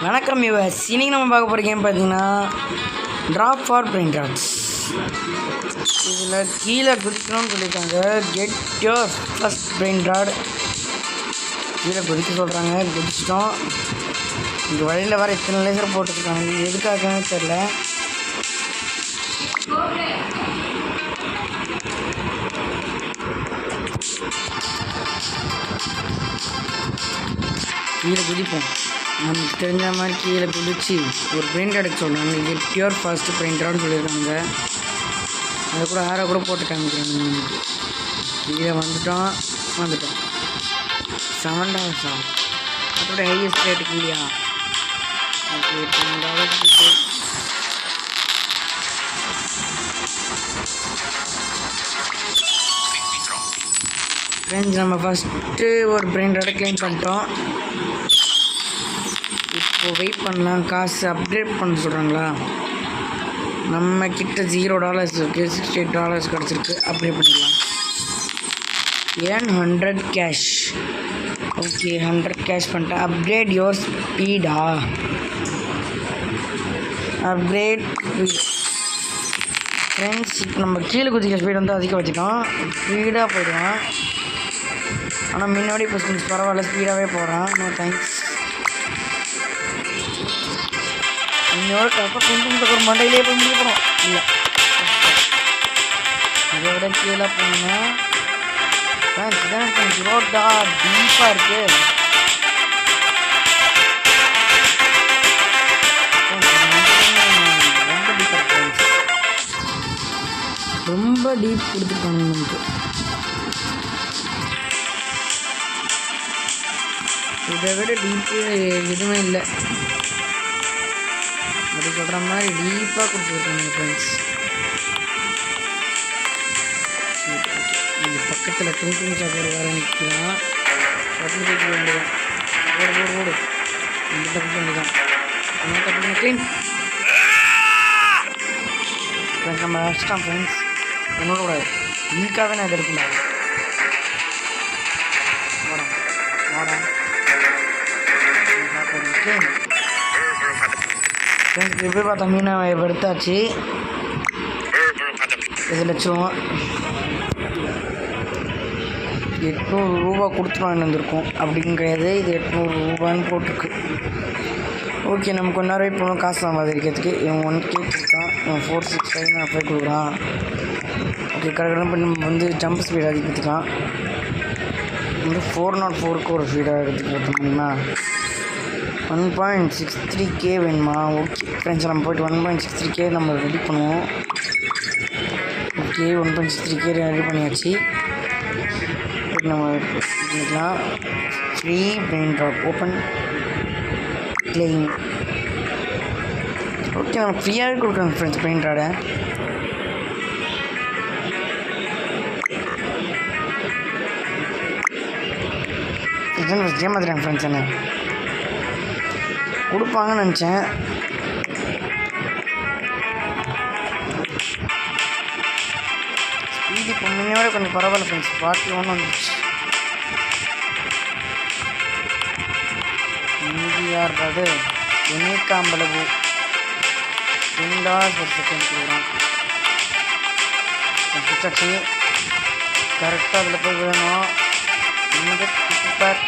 வணக்கம் யுவர்ஸ். இன்னைக்கு நம்ம பார்க்க போகிற கேம் பார்த்தீங்கன்னா ட்ராப் ஃபார் பிரெயின் ராட்ஸ். இதில் கீழே குதிக்கணும்னு சொல்லியிருக்காங்க. Get your first brain rot. கீழே குதிக்க சொல்கிறாங்க. குதிச்சிட்டோம். இங்கே வழியில் வர இத்தனை லேசர் போட்டுருக்காங்க. எதுக்காகன்னு தெரில. கீழே குதிப்போம். நமக்கு தெரிஞ்ச மாதிரி கீழே குதிச்சு ஒரு பிரெயின் ராட் சொல்கிறாங்க. கெட் யோர் ஃபர்ஸ்ட் பிரெயின் ராட்னு சொல்லியிருக்காங்க. அதை கூட ஆரை கூட போட்டு காமிக்கிறாங்க. நமக்கு கீழே வந்துட்டோம். 7 அதோட ஹையஸ்ட் ரேட்டுக்கு இல்லையா? ஓகே, $10 ஃப்ரெண்ட்ஸ், நம்ம ஃபஸ்ட்டு ஒரு பிரெயின் ராட்டை க்ளைம் பண்ணிட்டோம். இப்போ வெயிட் பண்ணலாம். காசு அப்டேட் பண்ண சொல்கிறாங்களா? நம்ம கிட்ட $0 இருக்குது. $68 கிடச்சிருக்கு. அப்டேட் பண்ணிடலாம். ஏன் 100 கேஷ். ஓகே, 100 கேஷ் பண்ணிட்டேன். Upgrade your speedo? Upgrade friends. இப்போ நம்ம கீழே குதிக்கிற ஸ்பீடு வந்து அதிகம் வச்சுட்டோம். ஸ்பீடாக போயிடுவான். ஆனால் முன்னாடி இப்போ கொஞ்சம் பரவாயில்ல, ஸ்பீடாகவே போகிறான். No thanks. இன்னொரு கரெக்டாக கொஞ்சம் ஒரு மண்டையிலே போய் முடிய போகிறோம். இல்லை, இதை விட கீழே போனோம்னா இதான் கொஞ்சம் ரோட்டா டீப்பாக இருக்குது. ரொம்ப டீப் கொடுத்துருக்காங்க நமக்கு. இதை விட டீப்பு எதுவுமே இல்லை. அப்படி சொல்கிற மாதிரி டீப்பாக கொடுத்துருக்காங்க ஃப்ரெண்ட்ஸ். இந்த பக்கத்தில் டுங்கிங் சாப்பாடு வர நிற்கலாம். பட்டு போய்க்க வேண்டியதான். ஓடு இந்த தப்பு பண்ணிதான். என்ன தப்பு க்ளீன் ஃப்ரெண்ட்ஸ். நம்ம அடிச்சிட்டான் ஃப்ரெண்ட்ஸ். என்னோட கூடாது. இதுக்காகவே நான் இதை எடுக்கல. வாடா ஃப்ரெண்ட்ஸ், இப்போ பார்த்தா மீனை எடுத்தாச்சு. இதில் வச்சுருவோம். $800 கொடுத்து வாங்கி வந்திருக்கோம். அப்படின்னு கிடையாது, இது $800 போட்டிருக்கு. ஓகே, நம்ம கொஞ்ச நேரம் வெயிட் பண்ணுவோம். காசு சம்பாதிக்கிறதுக்கு இவன் 1K கொடுத்தான். இவன் 465 கொடுக்குறான். ஓகே, கரெக்டாக பண்ணி நம்ம வந்து ஜம்ப் ஸ்பீட் அதிகத்துக்கலாம். வந்து 404க்கு ஒரு ஸ்பீடாக எடுத்து போட்டோம்னா 1.63K வேணுமா? ஓகே ஃப்ரெண்ட்ஸ், நம்ம போய்ட்டு 1.63K நம்ம ரெடி பண்ணுவோம். ஓகே, 1.63K ரெடி பண்ணியாச்சு. நம்ம பண்ணிக்கலாம். Free brain drop open claim. Okay, நம்ம ஃப்ரீயாகவே கொடுக்குறோம் ஃப்ரெண்ட்ஸ் பிரெயின் ட்ராடை. ஏமாத்துறேன் ஃப்ரெண்ட்ஸ். என்ன கொடுப்பாங்கன்னு நினச்சேன். ஸ்பீடு இப்போ முன்னோட கொஞ்சம் பரவாயில்ல ஃப்ரெண்ட்ஸ். 41 வந்துச்சு. யார்றது யூனிக்காம்பளவு $10 per second கொடுக்குறான். பிடிச்சாச்சு. கரெக்டாக அதில் போய் விடணும். கீப்பர்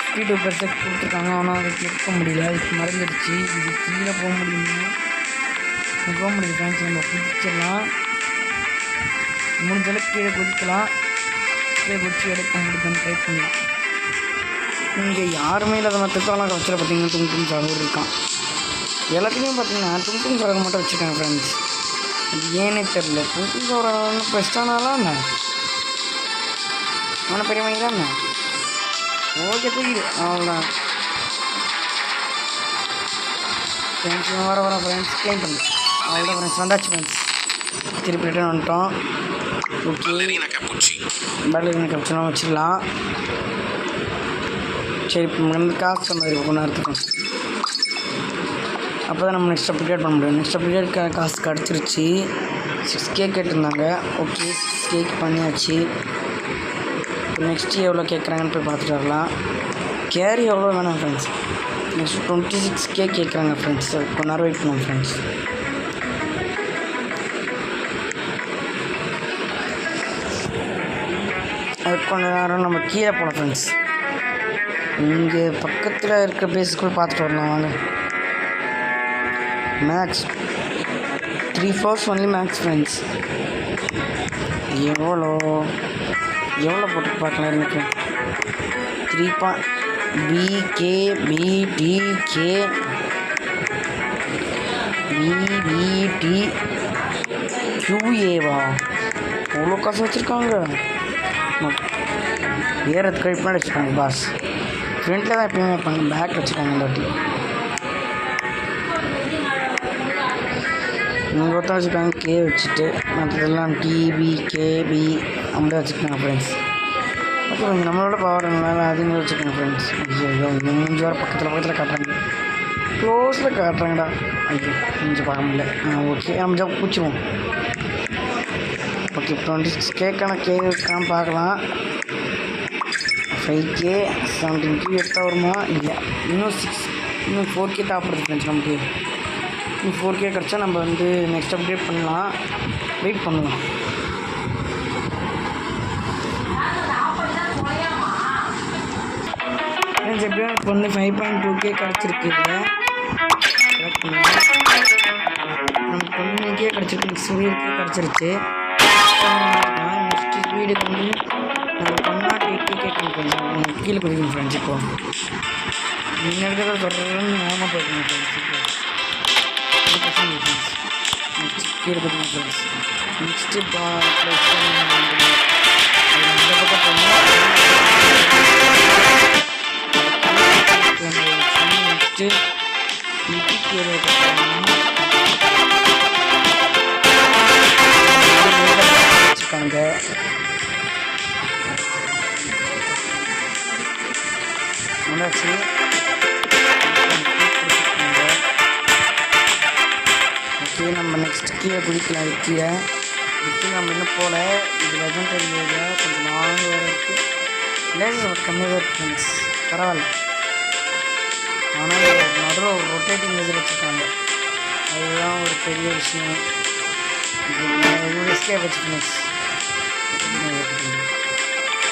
ஸ்பீடு பெர்செக்ட் கொடுத்துருக்காங்க. ஆனால் அதுக்கு எடுக்க முடியல. அதுக்கு மறந்துடுச்சு. இது கீழே போக முடியுமா? போக முடியுது ஃப்ரெண்ட்ஸ். நம்ம குதிச்சிடலாம். முடிஞ்சளவுக்கு கீழே குதிக்கலாம். கீழே குதிச்சு எடுக்க முடியுதுன்னு ட்ரை பண்ணலாம். இங்கே யாருமே இல்லாத மற்றலாம் வச்சுல பார்த்தீங்கன்னா டுங்கும் சாகர் இருக்கான். எல்லாத்துலேயும் பார்த்தீங்கன்னா டுங்கும் சாகர் மட்டும் வச்சுருக்காங்க ஃப்ரெண்ட்ஸ். அது ஏன்னே தெரில. டுங்கும் சாகர் பெஸ்ட்டானாலாம் என்ன ஆனால் பெரிய மணி தான் என்ன. ஓகே, தூக்கிடு. அவ்வளோதான் ஃப்ரெண்ட்ஸ். வர ஃப்ரெண்ட்ஸ் க்ளைம் பண்ணு. அவ்வளோதான் ஃப்ரெண்ட்ஸ், வந்தாச்சு ஃப்ரெண்ட்ஸ். திருப்பி ரிட்டர்ன் வந்துட்டோம். ஓகே, பேலரினா கேப்சூலாம் வச்சிடலாம். சரி, இப்போ வந்து காசு சம்பாதிக்கும் கொஞ்ச நேரத்துக்கும். அப்போ தான் நம்ம நெக்ஸ்ட் அப்கிரேட் பண்ண முடியும். நெக்ஸ்ட் அப்கிரேட் காசு கிடச்சிருச்சு. 6K கேட்டிருந்தாங்க. ஓகே 6K பண்ணியாச்சு. நெக்ஸ்ட்டு எவ்வளோ கேட்குறாங்கன்னு போய் பார்த்துட்டு வரலாம். கேரி எவ்வளோ வேணாம் ஃப்ரெண்ட்ஸ். நெக்ஸ்ட்டு 26K கேட்குறாங்க ஃப்ரெண்ட்ஸ். கொஞ்ச நேரம் வெயிட் பண்ணுவோம் ஃப்ரெண்ட்ஸ். அது கொஞ்ச நேரம் நம்ம கீழே போகலாம் ஃப்ரெண்ட்ஸ். இங்கே பக்கத்தில் இருக்கிற பேஸுக்கு போய் பார்த்துட்டு வரலாம் வாங்க. Max 3 floors only max friends. எவ்வளோ போட்டு பார்க்கலாம் எனக்கு. 3 BKBTK BBT QAவா அவ்வளோ காசு வச்சுருக்காங்க. ஏறதுக்கு கழிப்புனாடி வச்சுருக்காங்க பாஸ். ஃப்ரண்ட்டில் தான் எப்பயுமே வைப்பாங்க, பேக் வச்சுருக்காங்க இந்த வாட்டி. இங்கே ஒருத்தர் வச்சுருக்காங்க கே வச்சுட்டு, மற்றதெல்லாம் டிபி கேபி அப்படியே வச்சுருக்காங்க ஃப்ரெண்ட்ஸ். ஓகே கொஞ்சம் நம்மளோட பவர்னால அதுங்க வச்சுக்கோங்க ஃப்ரெண்ட்ஸ். ஐயோ மூஞ்சி வர பக்கத்தில் காட்டுறாங்க, க்ளோஸில் காட்டுறாங்கடா. ஐயோ கொஞ்சம் பார்க்க முடியல. ஓகே நம்ம ஜப் பிடிச்சிருவோம். ஓகே 26Kக்கான கேட்காம பார்க்கலாம். 5K 17K எடுத்தால் வருமா? இல்லை இன்னும் 4K தாப்படுது ஃப்ரெண்ட்ஸ். நமக்கு இன்னும் 4K கிடச்சா நம்ம வந்து நெக்ஸ்ட் அப்டேட் பண்ணலாம். வெயிட் பண்ணுவோம். ஃப்ரெண்ட்ஸ் எப்படியும் இப்போ வந்து 5.2K கிடச்சிருக்கு. இதில் கலெக்ட் பண்ணுவோம். நமக்கு 1K கிடச்சிருக்கு. நெக்ஸ்ட் வீடுக்கு கிடச்சிருச்சு. நெக்ஸ்ட் வீடுக்கு வந்து நம்ம 108K கேட்கணும். கீழே குதிக்கணும் ஃப்ரெண்ட்ஸ். இப்போ நீங்கள் இருக்கிறத சொல்கிறதுன்னு ஞாபகம் போய்க்கணும் ஃப்ரெண்ட்ஸ். இப்போ ஃப்ரெண்ட்ஸ் நெக்ஸ்ட் கீழே குதிக்கணும் ஃப்ரெண்ட்ஸ். நெக்ஸ்ட்டு இந்த பக்கம் போகணும். நெக்ஸ்ட்டு வச்சுருக்காங்க. முன்னாச்சு ஓகே நம்ம நெக்ஸ்ட் கீழே குதிக்கலாம். கீழே நம்ம இன்னும் போல. இது லெஜெண்டரி ஏரியா கொஞ்சம் நாள் வேறு இருக்குது. லேசர் கம்மியாக தான் இருக்குது ஃப்ரெண்ட்ஸ். பரவாயில்ல. ஆனால் நடுவில் ஒரு ரொட்டேட்டிங் லேசர் வச்சுருக்காங்க. அதுதான் ஒரு பெரிய விஷயம். எஸ்கே வச்சு ஃப்ரெண்ட்ஸ்.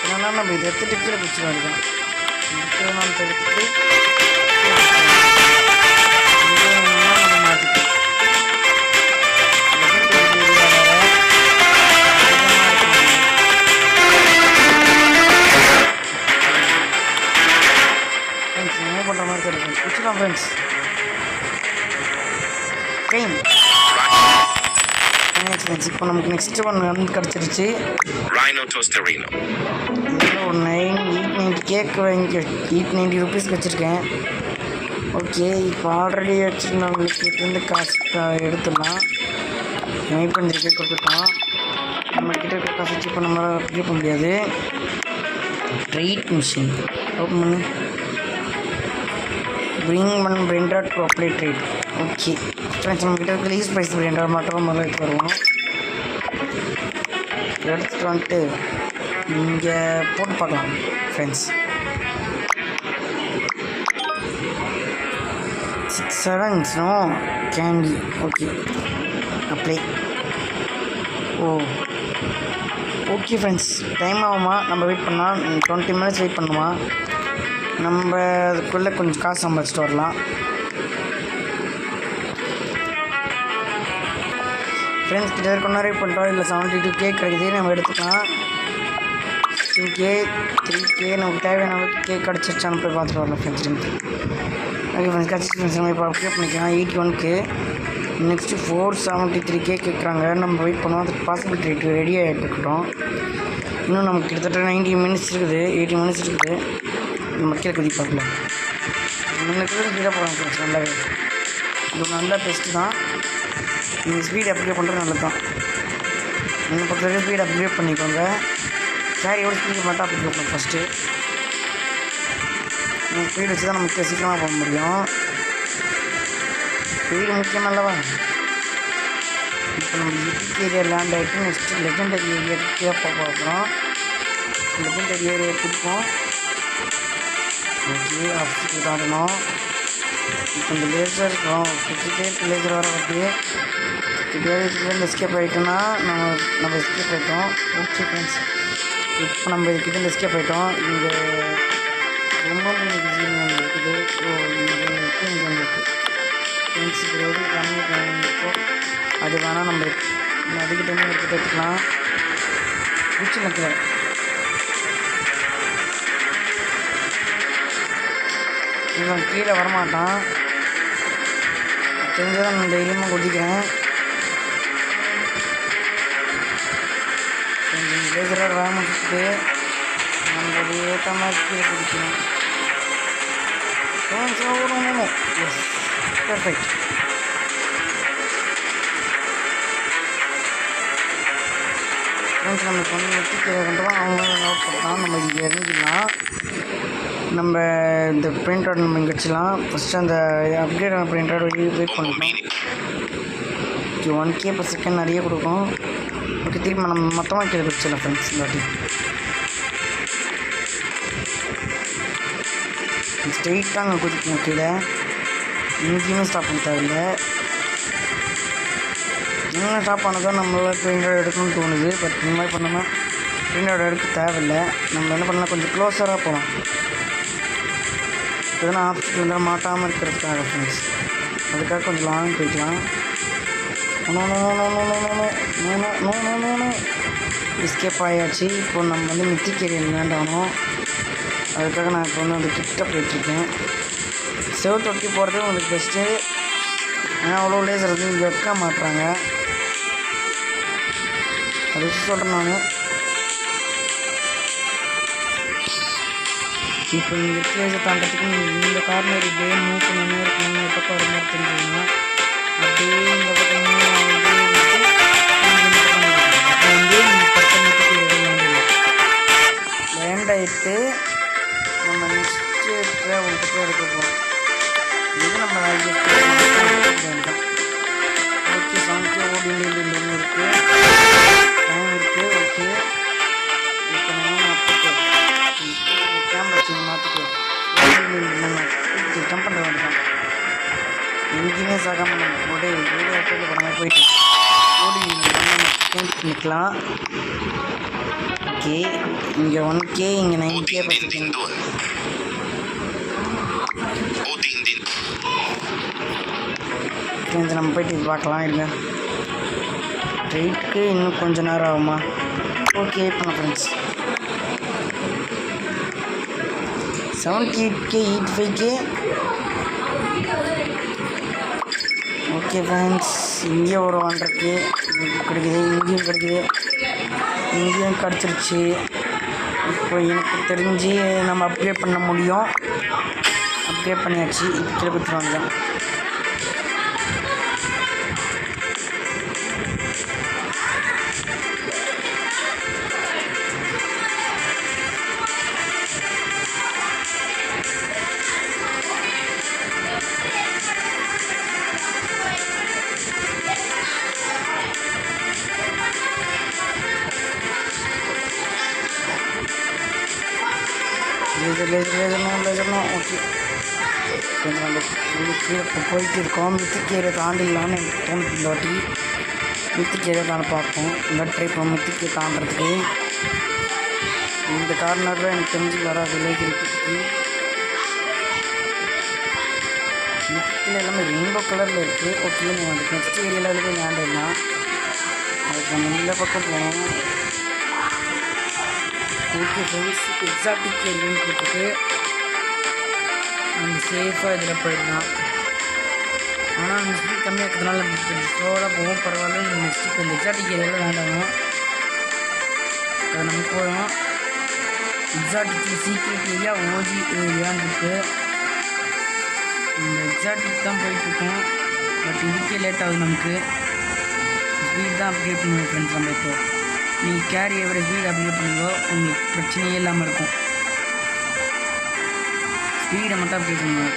என்னன்னா நம்ம இதை எடுத்துகிட்டு கீழே குதிச்சிட வேண்டியதான். நம்ம எடுத்துட்டு நம்ம மாற்றிக்கலாம். ஃப்ரெண்ட்ஸ் என்ன பண்ணுற மாதிரி தெரியல. குடிச்சிடலாம் ஃப்ரெண்ட்ஸ். Train friends. இப்போ நமக்கு நெக்ஸ்ட் ஒன் வந்து கிடச்சிருச்சு. ஒரு 890 கேக்கு வாங்கி 890 ருபீஸ்க்கு வச்சுருக்கேன். ஓகே இப்போ ஆல்ரெடி வச்சுருந்தவங்களுக்கு இருந்து காசு எடுத்துடலாம். வெயிட் பண்ணி கேக் கொடுத்துட்டோம். நம்மக்கிட்ட இருக்க காசு வச்சு இப்போ நம்மளால் பே பண்ண முடியாது. ட்ரேட் மிஷின் ஓப்பன் பண்ணி bring Brenda to apply trade. Okay friends நம்மக்கிட்ட இருக்க லீஸ் ப்ரைஸ் Brenda மட்டும் முதல்ல எடுத்து வருவோம். எடுத்துகிட்டு வந்துட்டு இங்கே போட்டு பார்க்கலாம் friends. 6 7 no candy. Okay apply. Okay friends time ஆகுமா? நம்ம வெயிட் பண்ணால் 20 minutes வெயிட் பண்ணுமா? நம்ம அதுக்குள்ளே கொஞ்சம் காசு சம்பாதிச்சிட்டு வரலாம். ஃப்ரெண்ட்ஸ் கிட்ட இருக்க நிறைய பண்ணுறோம். இல்லை 72K கிடைக்குது. நம்ம எடுத்துக்கலாம். 16K 3K நமக்கு தேவையான கேக் கிடச்சிருச்சான்னு போய் பார்த்துட்டு வரலாம் ஃப்ரெண்ட்ஸ். ஓகே ஃப்ரெண்ட்ஸ் கிடச்சிச்சு ஃப்ரெண்ட்ஸ். நம்ம இப்போ அப்ளை பண்ணிக்கலாம். 81K நெக்ஸ்ட்டு 473K கேட்குறாங்க. நம்ம வெயிட் பண்ணுவோம். அதுக்கு பாசிபிலிட்டி ரேட்டு ரெடி ஆகிட்டு இருக்கட்டும். இன்னும் நமக்கு கிட்டத்தட்ட 90 minutes இருக்குது. 80 minutes இருக்குது. நம்ம கீழே குதி பார்க்கலாம். முன்னுக்கு கீழே போகலாம் ஃப்ரெண்ட்ஸ். நல்லாவே இது நல்லா பெஸ்ட்டு தான். நீங்கள் ஸ்பீட் அப்ளை பண்ணுறது நல்லது தான். என்னை பொறுத்த வரைக்கும் ஸ்பீட் அப்ளை பண்ணிக்கோங்க. கேரியோட ஸ்பீடு மட்டும் அப்ளை பண்ணணும் ஃபஸ்ட்டு. நம்ம ஸ்பீட் வச்சு தான் நமக்கு சீக்கிரமாக போக முடியும். ஸ்பீடு முக்கியம் அல்லவா? இப்போ நம்ம எபிக் ஏரியா லேண்ட் ஆகிட்டு நெக்ஸ்ட்டு லெஜெண்டரி ஏரியாவுக்கு பார்க்குறோம். லெஜெண்டரி ஏரியா பிடிப்போம். ஓகே ஆப்ஸ்டிக்கல் தாண்டணும். இப்போ இந்த லேசர் லேசர் வர வருது. இதுலேருந்து எஸ்கேப் ஆகிட்டோன்னா நம்ம எஸ்கேப் ஆகிட்டோம். ஓகே ஃப்ரெண்ட்ஸ், இப்போ நம்ம இதுக்கிட்ட எஸ்கேப் ஆகிட்டோம். இங்கே ரொம்ப ஒன்று இருக்குது. ஸோ இங்கே இருக்குது, இங்கே ஒன்று இருக்குது ஃப்ரெண்ட்ஸ். இது ஒரு இருக்கும். அது வேணால் நம்ம அதுக்கிட்டே எடுத்துக்கலாம். பிடிச்சி நிற்கிறேன். இவன் கீழே வரமாட்டான். தெரிஞ்சதான் நான் தைரியமாக குதிக்கிறேன். கொஞ்சம் லேசராக வேகமாக சுற்றிட்டு நம்மளுடைய ஏற்ற மாதிரி கீழே குதிக்கணும். S perfect. ஃப்ரெண்ட்ஸ், நம்ம இப்போ வந்து நெட்டி கீழே பண்ணுறோம். அவங்களும் நோட் பண்ணலாம். நம்ம இங்கே இறங்கிடலாம். நம்ம இந்த பிரிண்ட் அவுட் நம்ம இங்கே வச்சுக்கலாம். ஃபஸ்ட்டு அந்த அப்கிரேட் ஆன பிரிண்ட் அவுட் வெயிட் பண்ணணும். 1K per second நிறைய கொடுக்கும். ஓகே, திரும்ப நம்ம மொத்தமாக கீழே வச்சிடலாம் ஃப்ரெண்ட்ஸ். இந்த வாட்டி ஸ்ட்ரெயிட்டாக அங்கே குதிக்கணும். கீழே எங்கேயுமே ஸ்டாப் பண்ண தேவையில்லை. எங்கே ஸ்டாப் பண்ணதோ நம்மளால் பிரிண்ட் அவுட் எடுக்கணும்னு தோணுது. பட் இந்த மாதிரி பண்ணோம்னா பிரிண்ட் அவுட் எடுக்க தேவையில்லை. நம்ம என்ன பண்ணலாம், கொஞ்சம் க்ளோஸராக போகலாம். எதனா ஆப்ஷன் இருந்தால் மாட்டாமல் இருக்கிறதுக்காக ஃப்ரெண்ட்ஸ். அதுக்காக கொஞ்சம் லாங் போய்க்கலாம். எஸ்கேப் ஆகியாச்சு. இப்போ நம்ம வந்து மித்திக் ஏரியா லேண்ட் ஆகணும். அதுக்காக நான் இப்போ வந்து அந்த கிட்ட போயிட்டுருக்கேன். செவத்து ஒட்டி போகிறது உங்களுக்கு பெஸ்ட்டு. ஏன்னா அவ்வளோ லேசர் வந்து இங்கே வைக்க மாட்டுறாங்க. அது வச்சு சொல்கிறேன் நான். இப்போ இந்த லேசர் தாண்டத்துக்கு இந்த கார்னர் இப்படியே மூவ் பண்ணி இருக்கணும். இந்த பக்கம் வர மாதிரி தெரிஞ்சுக்கணும். அப்படியே இந்த பக்கம் லேண்ட் ஆகிட்டு நம்ம நெக்ஸ்ட்டு இருக்கிற உங்களுக்கு எடுக்க போகிறோம். இது நம்ம வேண்டாம். ஓகே, 7K ஓடி இருக்குது, டைம் இருக்குது. ஓகே, இப்போ நம்ம கேமரா சேஞ்ச் மாற்றிட்டு ஜம்ப் பண்ணுற வேண்டியதான். எங்கேயுமே சாகாமல் நம்ம ஓடி வீடியோ பண்ண போயிட்டு ஓடி நிற்கலாம். ஓகே, இங்கே 1K, இங்கே 9K பார்த்துக்கோங்க. நம்ம போயிட்டு இது பார்க்கலாம். இருங்க, ரைட்டுக்கு இன்னும் கொஞ்சம் நேரம் ஆகுமா? ஓகே பண்ண friends. 78K 85K. Okay friends, இங்கே ஒரு 100K கிடைக்குது. இங்கேயும் கிடைக்குது, இங்கேயும் கிடச்சிருச்சு. இப்போ எனக்கு தெரிஞ்சு நம்ம அப்கிரேட் பண்ண முடியும். அப்கிரேட் பண்ணியாச்சு. இப்போ கீழே கொடுத்துருவாங்க. லேசர்னும் ஓகே. கொஞ்சம் நம்ம கீழே போயிட்டு இருக்கோம். மித்திக் ஏரியா தாண்டிடலான்னு எனக்கு தோணுது. இந்த வாட்டி மித்திக் ஏரியா தானே பார்ப்போம். இந்த ட்ரை பண்ண மித்திக் தாண்டறதுக்கு இந்த கார்னரில் எனக்கு தெரிஞ்சு வராது. மித்திக்கில் எல்லாமே ரெயின்போ கலரில் இருக்குது. ஓகே, நம்ம அந்த நெக்ஸ்ட் ஏரியாவில் போய் லேண்ட் ஆகிடலாம். அதுக்கு நம்ம இந்த பக்கம் போகணும். ஓகே ஃப்ரெண்ட்ஸ், எக்ஸாக்டிக் ஏரியான்னு போட்டுட்டு நம்ம சேஃபாக இதில் போயிடலாம். ஆனால் அந்த ஸ்பீட் கம்மியாக இருக்கிறதுனால கொஞ்சம் ஸ்லோவாக போகும். பரவாயில்ல. நெக்ஸ்ட் இப்போ இந்த எக்ஸாக்டிக் ஏரியாவில் வேண்டாம். அதை நம்ம போகிறோம். எக்ஸாக்டிக்கில் சீக்ரெட் ஏரியா, ஓஜி ஏரியான்னு இருக்குது. இந்த எக்ஸாக்டிக் தான் போயிட்டுருக்கோம். பட் இதுக்கே லேட் ஆகுது. நமக்கு ஸ்பீட் தான் அப்டேட் பண்ணுவோம் ஃப்ரெண்ட்ஸ். நம்ம இப்போ நீங்கள் கேரி எவரேஜ் ஸ்பீட் அப்டேட் பண்ணுங்க, உங்களுக்கு பிரச்சனையே இல்லாமல் இருக்கும். ஸ்பீடை மட்டும் அப்டேட் பண்ணுவோம்.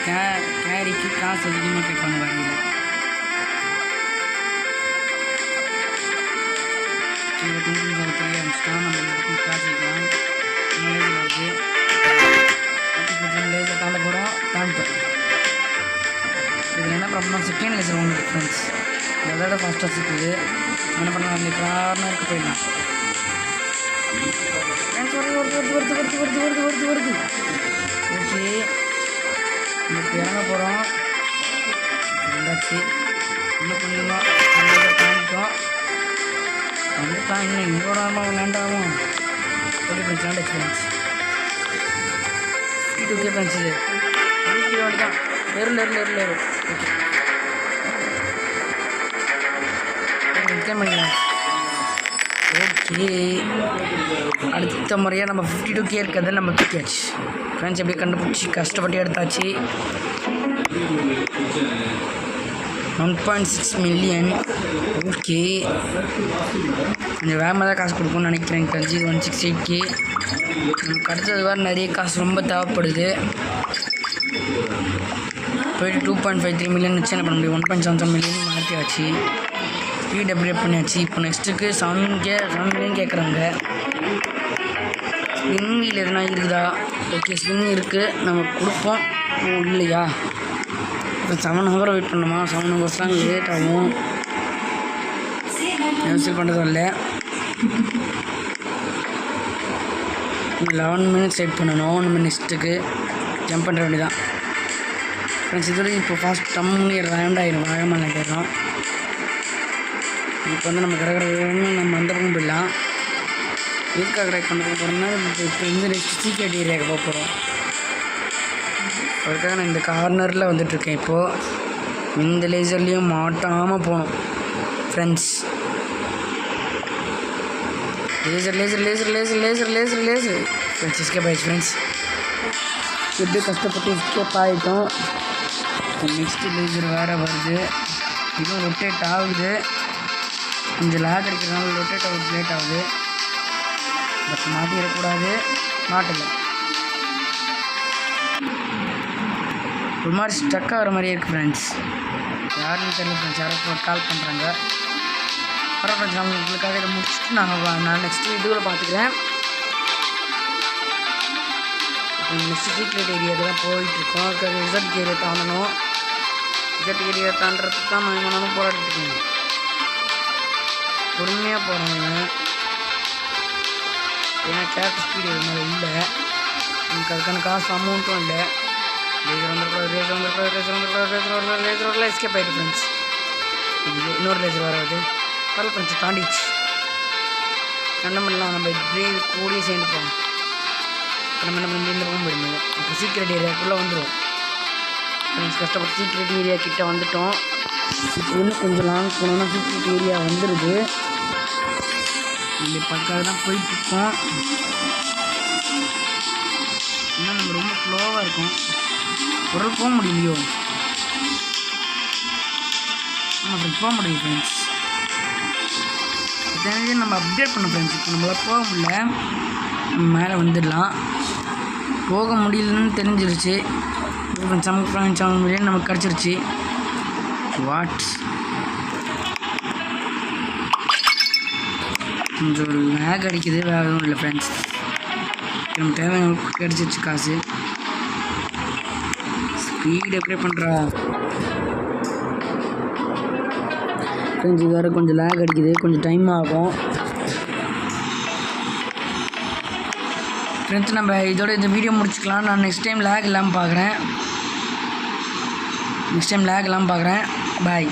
கேரிக்கு காசு அதிகமாக பே பண்ண வரீங்க. ஆரம்பிச்சிட்டோம். நம்ம எல்லாருக்கும் கிளாஸ் வைக்கலாம். லேசர் தாண்ட போகிறோம். தாண்டிட்டோம். இதில் என்ன ப்ராப்ளம்னா செகண்ட் லேசர் ஒன்று ஃப்ரெண்ட்ஸ். அதோட ஃபஸ்ட்டாக சிக்குது. என்ன பண்ணலாம், அந்த கார்னருக்கு போயிடலாம். வருது. ஓகே, இப்போ இறங்க போகிறோம். வந்தாச்சு. இன்னும் கொஞ்சமாக தாண்டிட்டோம். வந்துட்டான். இன்னும் இங்கோட லேண்டாகும். ஓகே ஃப்ரெண்ட்ஸ், லேண்டாச்சு ஃப்ரெண்ட்ஸ். ஓகே ஃப்ரெண்ட்ஸ், இது வண்டி தான். ஏறு. ஓகே பண்ணிக்கலாம். ஓகே, அடுத்த முறையாக நம்ம 52K இருக்கிறத நம்ம தூக்கியாச்சு ஃப்ரெண்ட்ஸ். எப்படியே கண்டுபிடிச்சி கஷ்டப்பட்டு எடுத்தாச்சு. 1.6 மில்லியன். ஓகே, கொஞ்சம் வேகமாக தான் காசு கொடுக்கும்னு நினைக்கிறேன். எனக்கு தெரிஞ்சு 168K. நமக்கு அடுத்தது வேறு நிறைய காசு ரொம்ப தேவைப்படுது. போய்ட்டு 2.53 மில்லியன் வச்சு என்ன பண்ண முடியும். 1.77 மில்லியன் மாற்றியாச்சு. ஸ்பீட் அப்கிரேட் பண்ணியாச்சு. இப்போ நெக்ஸ்ட்டுக்கு 7 மில்லியன் கேட்குறாங்க. ஸ்பின் வீல் எதுனா இருக்குதா? ஓகே, ஸ்பின் இருக்குது, நம்ம கொடுப்போம். இல்லையா, இப்போ 7 ஹவர் வெயிட் பண்ணணுமா? 7 ஹவர்ஸ்லாம் லேட் ஆகும். கேன்சல் பண்ணுறதும் இல்லை. 11 மினிட்ஸ் வெயிட் பண்ணணும். நம்ம நெக்ஸ்ட்டுக்கு ஜம்ப் பண்ணுற வேண்டி தான் ஃப்ரெண்ட்ஸ். இதோட இப்போ ஃபாஸ்ட் டம்னு ரவுண்ட் ஆகிடும். வேகமாக லேட்டாயிடும். இப்போ வந்து நம்ம கடற்கரை நம்ம அந்த பக்கம் போயிடலாம். எதுக்காக கடை கொண்டு போகிறோம்னா, இப்போ இந்த நெக்ஸ்ட் சீக்ரெட் ஏரியாவுக்கு போக போகிறோம். அதுக்காக நான் இந்த கார்னரில் வந்துட்டுருக்கேன். இப்போது இந்த லேசர்லேயும் மாட்டாமல் போகணும் ஃப்ரெண்ட்ஸ். Laser friends. எஸ்கேப் ஆகிடுச்சு ஃப்ரெண்ட்ஸ். எப்படி கஷ்டப்பட்டு எஸ்கேப் ஆகிட்டோம். நெக்ஸ்ட்டு லேசர் வேறு வருது. இதுவும் ரொட்டேட் ஆகுது. கொஞ்சம் லேக் அடிக்கிறதுனால ரொட்டேட் ஆகுது, லேட் ஆகுது. பட் மாட்டிடக்கூடாது. மாட்டலை. ஒரு மாதிரி ஸ்டக் ஆகிற மாதிரியே இருக்குது ஃப்ரெண்ட்ஸ். யாருன்னு தெரியல ஃப்ரெண்ட்ஸ். யாரும் கால் பண்ணுறாங்க. பரவாயில்ல ஃப்ரெண்ட்ஸ், நாங்கள் உங்களுக்காக இதை முடிச்சுட்டு நான் நெக்ஸ்ட்டு இதுவில் பார்த்துக்கிறேன். நெக்ஸ்ட் சீக்ரெட் ஏரியாவுக்கு தான் போயிட்டுருக்கோம். அதுக்காக ரிசல்ட் ஏரியா தாண்டணும். ரிசல்ட் ஏரியா தாண்டறதுக்கு தான் மணி போராடிட்டுருக்கோம். பொறுமையாக போகிறாங்க. ஏன்னா கேரக்டர் ஸ்பீடு இது மாதிரி இல்லை. நமக்கு அதுக்கான காசு அமௌண்ட்டும் இல்லை. லேசர் வந்துருக்கூடாது. எஸ்கேப் ஆகிட்டு ஃப்ரெண்ட்ஸ். இது இன்னொரு லேசர் வராது. பரவாயில்ல ஃப்ரெண்ட்ஸ், தாண்டிச்சு. என்ன பண்ணலாம், நம்ம இப்படியே கூடியே சேர்ந்து போகணும். நம்ம என்ன பண்ணி இந்த பக்கம் போயிடுவோம். இப்போ சீக்ரெட் ஏரியாவுக்குள்ளே வந்துடும் ஃப்ரெண்ட்ஸ். கஷ்டப்பட்டு சீக்ரெட் ஏரியா கிட்டே வந்துவிட்டோம். இப்போ இன்னும் கொஞ்சம் லாங் போனோம்னா சீக்ரெட் ஏரியா வந்துடுது. இப்படி பக்காக தான் போயிட்டுருக்கோம். இன்னும் நம்ம ரொம்ப ஸ்லோவாக இருக்கும். ஒரு போக முடியலையோ? ஆமாம், போக முடியும் ஃப்ரெண்ட்ஸ். தெரிஞ்சு நம்ம அப்டேட் பண்ண ஃப்ரெண்ட்ஸ். இப்போ நம்மளால் போக முடியல. நம்ம மேலே வந்துடலாம். போக முடியலன்னு தெரிஞ்சிருச்சு. ஃப்ரெண்ட்ஸ், 7 மில்லியன் நமக்கு கிடச்சிருச்சு. வாட்ஸ் கொஞ்சம் லேக் அடிக்குது, வேறு எதுவும் இல்லை ஃப்ரெண்ட்ஸ். நம்ம தேவையான கிடச்சிருச்சு காசு. ஸ்பீட் அப்கிரேட் பண்ணுறா ஃப்ரெண்ட்ஸ். இது வேறு கொஞ்சம் லேக் அடிக்குது, கொஞ்சம் டைம் ஆகும் ஃப்ரெண்ட்ஸ். நம்ம இதோட இந்த வீடியோ முடிச்சுக்கலாம். நான் நெக்ஸ்ட் டைம் லேக் இல்லாமல் பார்க்குறேன். பாய்.